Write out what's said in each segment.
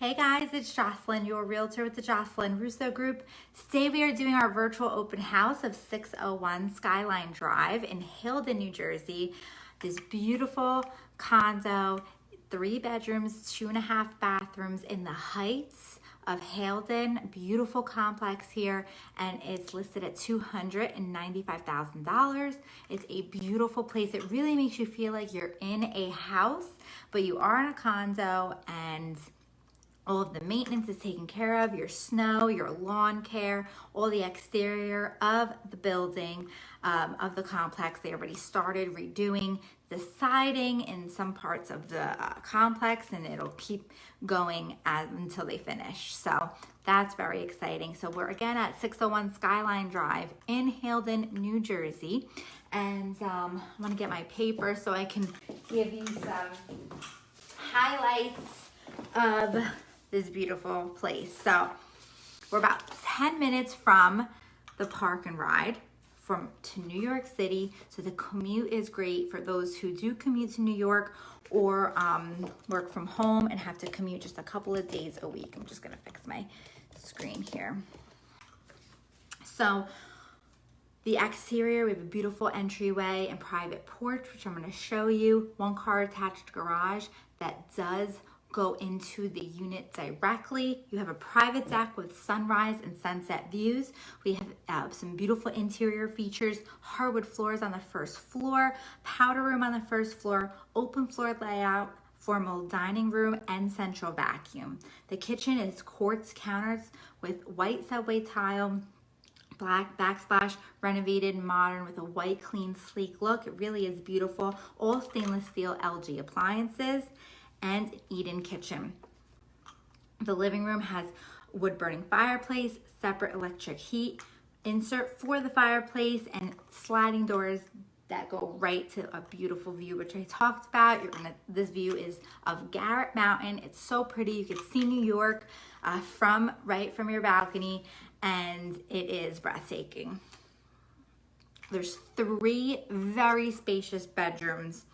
Hey guys, it's Jocelyn, your realtor with the Jocelyn Russo Group. Today we are doing our virtual open house of 601 Skyline Drive in Haledon, New Jersey. This beautiful condo, 3 bedrooms, 2.5 bathrooms in the Heights of Haledon. Beautiful complex here, and it's listed at $295,000. It's a beautiful place. It really makes you feel like you're in a house, but you are in a condo, and all of the maintenance is taken care of, your snow, your lawn care, all the exterior of the building, of the complex. They already started redoing the siding in some parts of the complex, and it'll keep going until they finish. So that's very exciting. So we're again at 601 Skyline Drive in Haledon, New Jersey. And I'm gonna get my paper so I can give you some highlights of this beautiful place. So we're about 10 minutes from the park and ride to New York City. So the commute is great for those who do commute to New York or work from home and have to commute just a couple of days a week. I'm just gonna fix my screen here. So the exterior, we have a beautiful entryway and private porch, which I'm gonna show you. 1-car attached garage that does go into the unit directly. You have a private deck with sunrise and sunset views. We have some beautiful interior features, hardwood floors on the first floor, powder room on the first floor, open floor layout, formal dining room, and central vacuum. The kitchen is quartz counters with white subway tile, black backsplash, renovated, modern with a white, clean, sleek look. It really is beautiful. All stainless steel LG appliances and Eden kitchen. The living room has wood burning fireplace, separate electric heat insert for the fireplace, and sliding doors that go right to a beautiful view, which I talked about. This view is of Garrett Mountain. It's so pretty. You can see New York right from your balcony, and it is breathtaking. There's 3 very spacious bedrooms.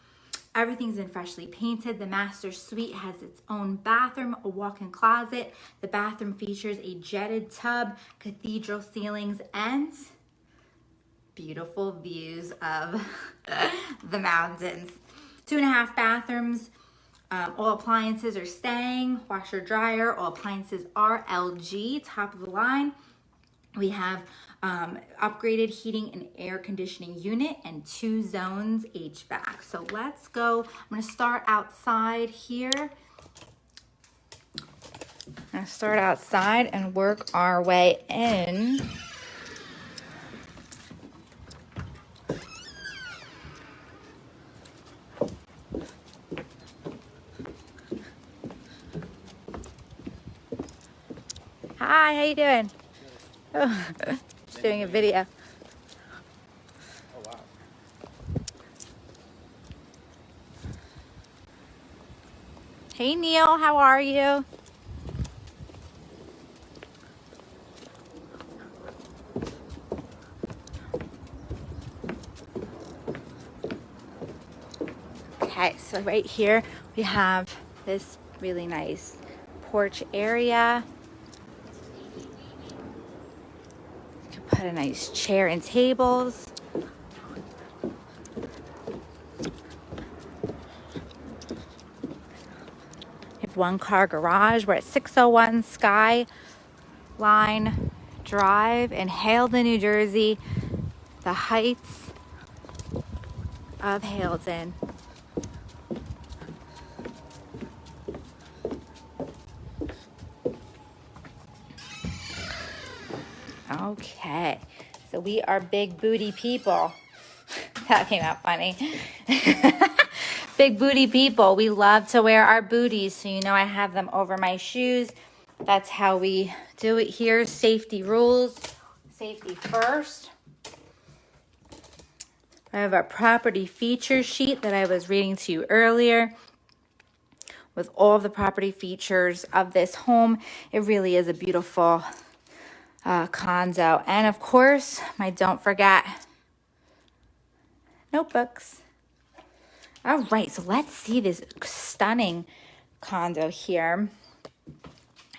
Everything's been freshly painted. The master suite has its own bathroom, a walk-in closet. The bathroom features a jetted tub, cathedral ceilings, and beautiful views of the mountains. 2.5 bathrooms. All appliances are staying. Washer, dryer, all appliances are LG, top of the line. We have upgraded heating and air conditioning unit and 2 zones HVAC. So let's go. I'm going to start outside here. I'm going to start outside and work our way in. Hi, how you doing? Oh, just doing a video. Oh, wow. Hey Neil, how are you? Okay, so right here we have this really nice porch area. Put a nice chair and tables. We have 1-car garage. We're at 601 Skyline Drive in Haledon, New Jersey, the Heights of Haledon. Okay, so we are big booty people. That came out funny. Big booty people. We love to wear our booties, so you know I have them over my shoes. That's how we do it here. Safety rules. Safety first. I have a property feature sheet that I was reading to you earlier with all of the property features of this home. It really is a beautiful condo. And of course, my don't forget notebooks. All right, so let's see this stunning condo here.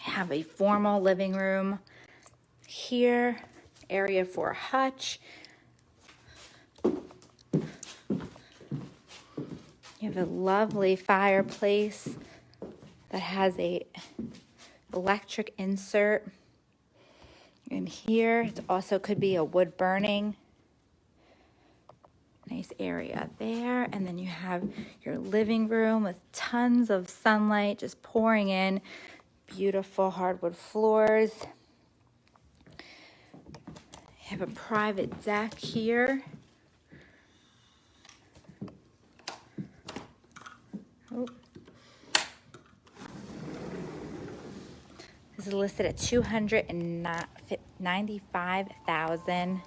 I have a formal living room here, area for a hutch. You have a lovely fireplace that has a electric insert in here. It also could be a wood burning. Nice area there. And then you have your living room with tons of sunlight just pouring in. Beautiful hardwood floors. You have a private deck here. Oh. This is listed at $295,000.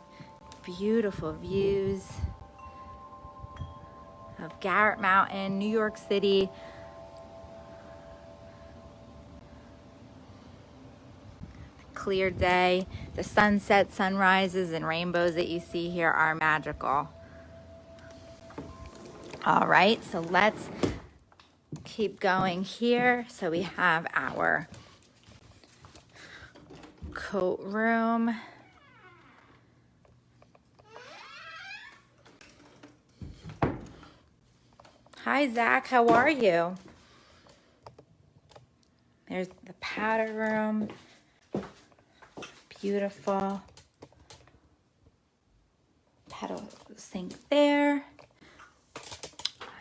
Beautiful views of Garrett Mountain, New York City. Clear day. The sunsets, sunrises, and rainbows that you see here are magical. All right, so let's keep going here. So we have our coat room. Hi, Zach. How are you? There's the powder room. Beautiful. Paddle sink there.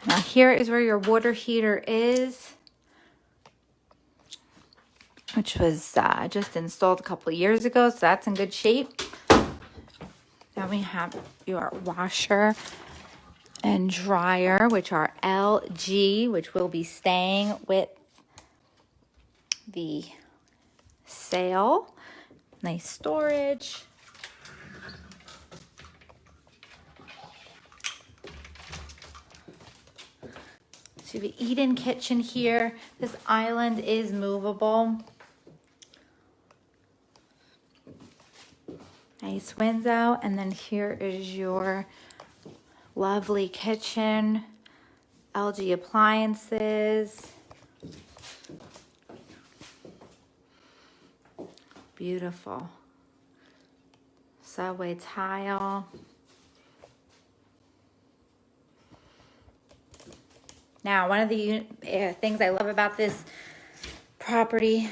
Now here is where your water heater is, which was just installed a couple of years ago, so that's in good shape. Then we have your washer and dryer, which are LG, which will be staying with the sale. Nice storage. So you have an eat-in kitchen here. This island is movable. Nice window. And then here is your lovely kitchen. LG appliances. Beautiful. Subway tile. Now, one of the things I love about this property,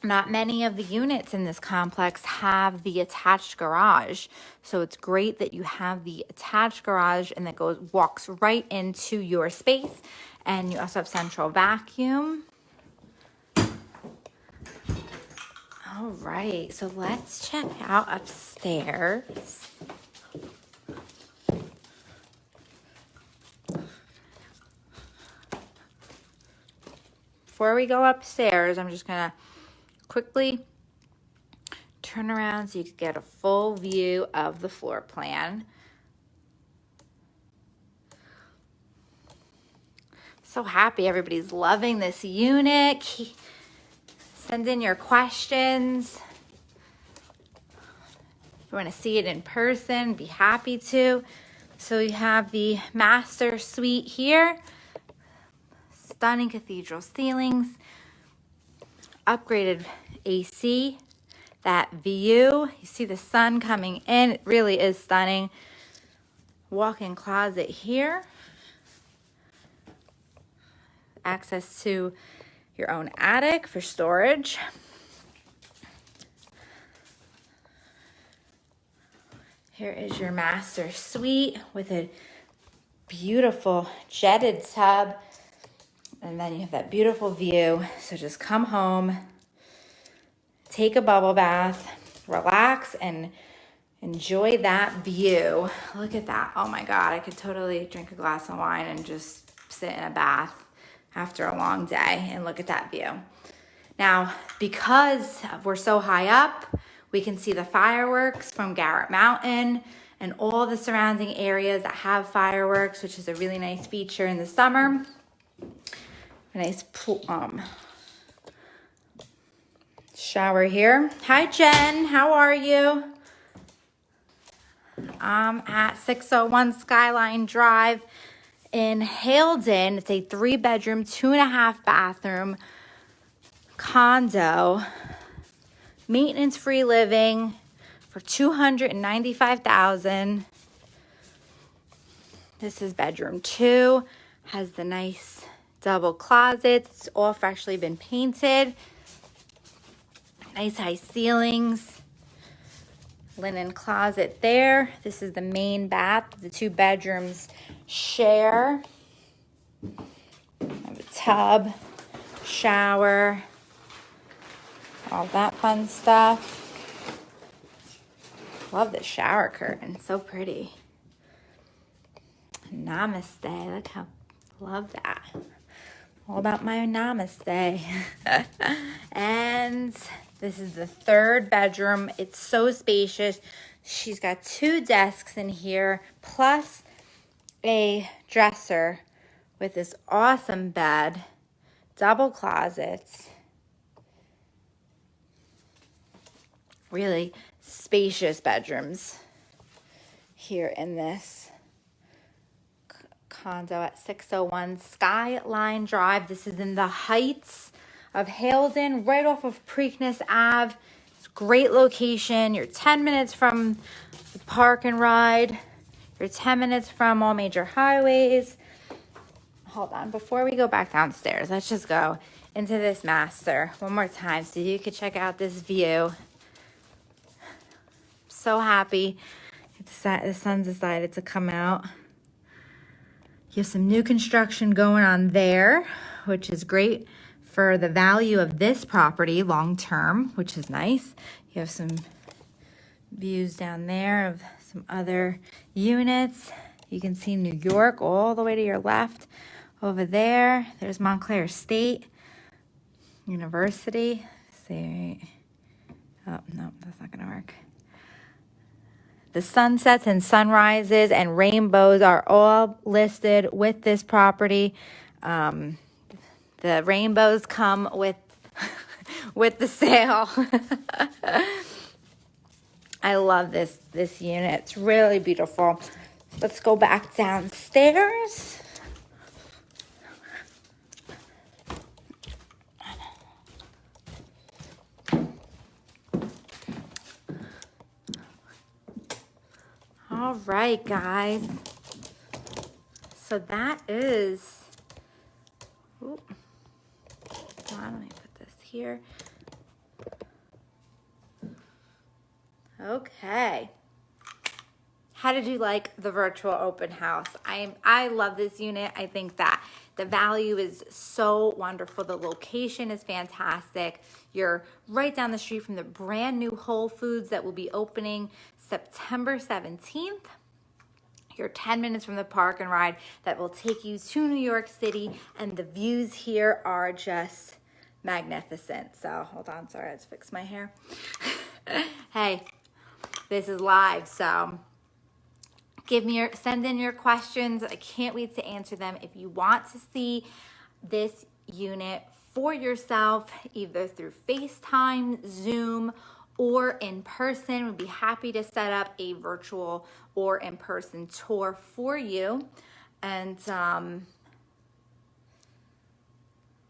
not many of the units in this complex have the attached garage. So it's great that you have the attached garage and that walks right into your space. And you also have central vacuum. All right, so let's check out upstairs. Before we go upstairs, I'm just gonna quickly turn around so you can get a full view of the floor plan. So happy everybody's loving this unit. Send in your questions. If you want to see it in person, be happy to. So you have the master suite here. Stunning cathedral ceilings. Upgraded AC. That view, you see the sun coming in. It really is stunning. Walk-in closet here. Access to your own attic for storage. Here is your master suite with a beautiful jetted tub. And then you have that beautiful view. So just come home, take a bubble bath, relax, and enjoy that view. Look at that. Oh my God, I could totally drink a glass of wine and just sit in a bath after a long day and look at that view. Now, because we're so high up, we can see the fireworks from Garrett Mountain and all the surrounding areas that have fireworks, which is a really nice feature in the summer. A nice pool, shower here. Hi, Jen. How are you? I'm at 601 Skyline Drive in Haledon. It's a 3-bedroom, 2.5 bathroom condo, maintenance-free living for $295,000. This is bedroom 2. Has the nice double closets. It's all freshly been painted. Nice high ceilings. Linen closet there. This is the main bath. The 2 bedrooms share. Have a tub, shower, all that fun stuff. Love the shower curtain, so pretty. Namaste, look how, love that. All about my namaste. And this is the 3rd bedroom. It's so spacious. She's got 2 desks in here, plus a dresser with this awesome bed, double closets. Really spacious bedrooms here in this condo at 601 Skyline Drive. This is in the Heights of Haledon, right off of Preakness Ave. It's a great location. You're 10 minutes from the park and ride. You're 10 minutes from all major highways. Hold on, before we go back downstairs, let's just go into this master one more time so you can check out this view. So happy the sun decided to come out. You have some new construction going on there, which is great for the value of this property long term, which is nice. You have some views down there of some other units. You can see New York all the way to your left. Over there, there's Montclair State University. See, oh no, that's not gonna work. The sunsets and sunrises and rainbows are all listed with this property. The rainbows come with with the sale. I love this unit. It's really beautiful. Let's go back downstairs. All right, guys. So that is, ooh, let me put this here. Okay. How did you like the virtual open house? I love this unit. I think that the value is so wonderful. The location is fantastic. You're right down the street from the brand new Whole Foods that will be opening September 17th. You're 10 minutes from the park and ride that will take you to New York City, and the views here are just magnificent. So hold on, sorry, I had to fix my hair. Hey, this is live, so send in your questions. I can't wait to answer them. If you want to see this unit for yourself, either through FaceTime, Zoom, or in person, we'd be happy to set up a virtual or in-person tour for you. And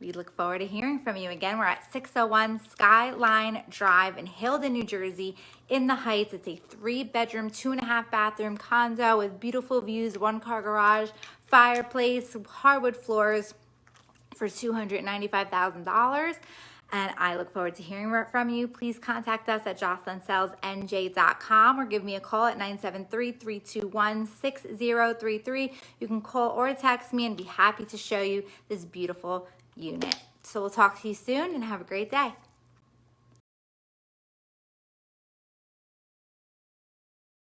we look forward to hearing from you. Again, we're at 601 Skyline Drive in Haledon, New Jersey, in the Heights. It's a 3-bedroom, 2.5-bathroom condo with beautiful views, 1-car garage, fireplace, hardwood floors for $295,000. And I look forward to hearing from you. Please contact us at JocelynSellsNJ.com or give me a call at 973-321-6033. You can call or text me and be happy to show you this beautiful unit. So we'll talk to you soon and have a great day.